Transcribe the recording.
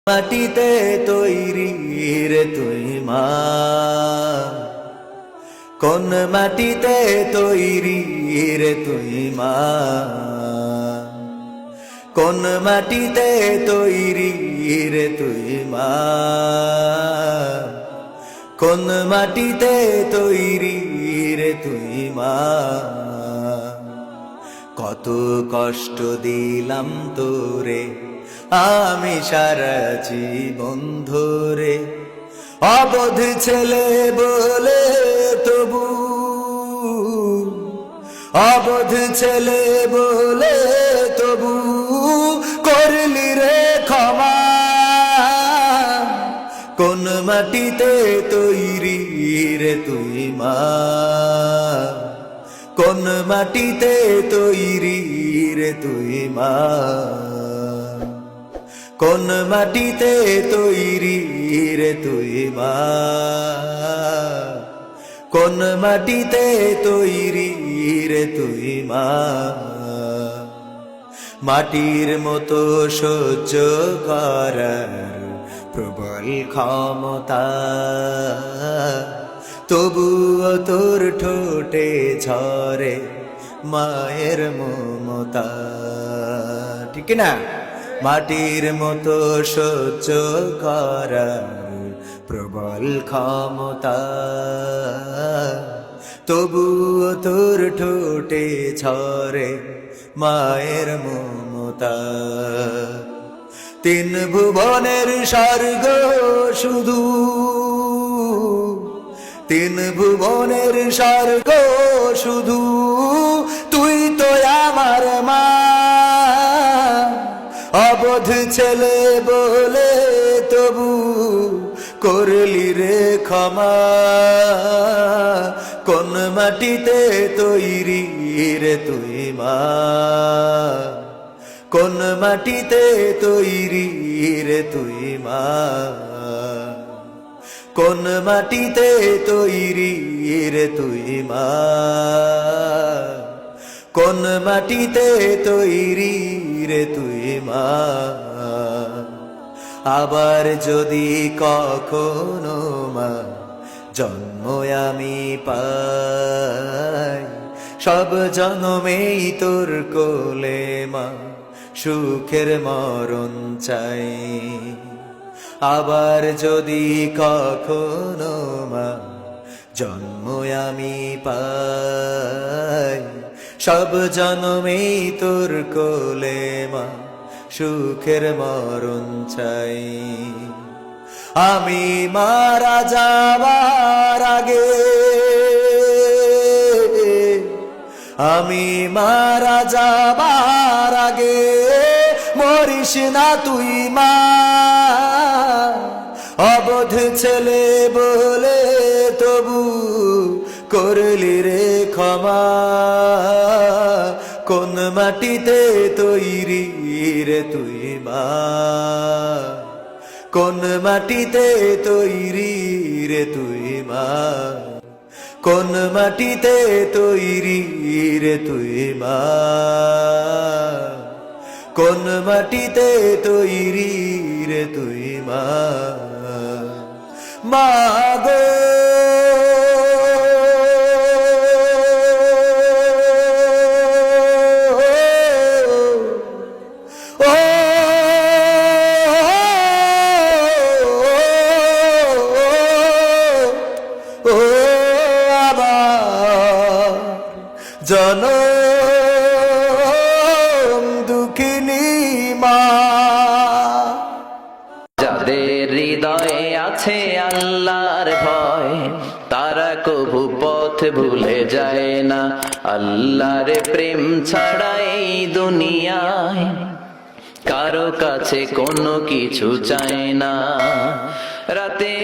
মাটিতে তৈরি রে তুই মা, কোন মাটিতে তৈরি রে তুই মা, কোন মাটিতে তৈরি রে তুই মা, কোন মাটিতে তৈরি রে তুই মা। কত কষ্ট দিলাম তোরে আমি সারা জীবন ধরে, অবোধ ছেলে বলে তবু, অবোধ ছেলে বলে তবু করলি রে ক্ষমা। কোন মাটিতে তৈরি রে তুই মা, কোন মাটিতে তৈরি রে তুই মা, কোন মাটিতে তৈরি রে তুই মা, কোন মাটিতে তৈরি রে তুই মা। মাটির মতো সহ্য করার প্রবল ক্ষমতা, তবুও তোর ঠোঁটে ঝরে মায়ের মমতা, ঠিক না? মাটির মতো সহ্য করার প্রবল ক্ষমতা, তবুও তোর ঠোঁটে ঝরে মায়ের মমতা। তিন ভুবনের স্বর্গ শুধু, তিন ভুবনের স্বর্গ শুধু তুই তো আমার মা। অবোধ ছেলে বলে তবু করলি রে ক্ষমা। কোন মাটিতে তৈরি রে তুই মা, কোন মাটিতে তৈরি রে তুই মা, কোন মাটিতে তৈরি রে তুই মা, কোন মাটিতে তৈরি রে তুই মা। আবার যদি কখনো মা জন্ম আমি পাই, সব জন্মেই তোর কোলে মা সুখের মরণ চাই। আবার যদি কখনো মা জন্ম আমি পাই, সব জন্মেই তোর কোলে মা সুখের মরণ চাই। আমি মারা যাবার আগে, আমি মারা যাবার আগে মরিস না তুই মা। অবোধ ছেলে বলে তবু করলি রে ক্ষমা। কোন মাটিতে তৈরি রে তুই মা, কোন মাটিতে তৈরি রে তুই মা, কোন মাটিতে তৈরি রে তুই মা, কোন মাটিতে তৈরি রে তুই মা। মা গো জনম দুঃখিনী মা। যাদের হৃদয়ে আছে আল্লাহর ভয়, তারা কভু পথ ভুলে যায় না। আল্লাহর প্রেম ছাড়া এই দুনিয়ায় কারো কাছে কোনো কিছু চায় না। রাতে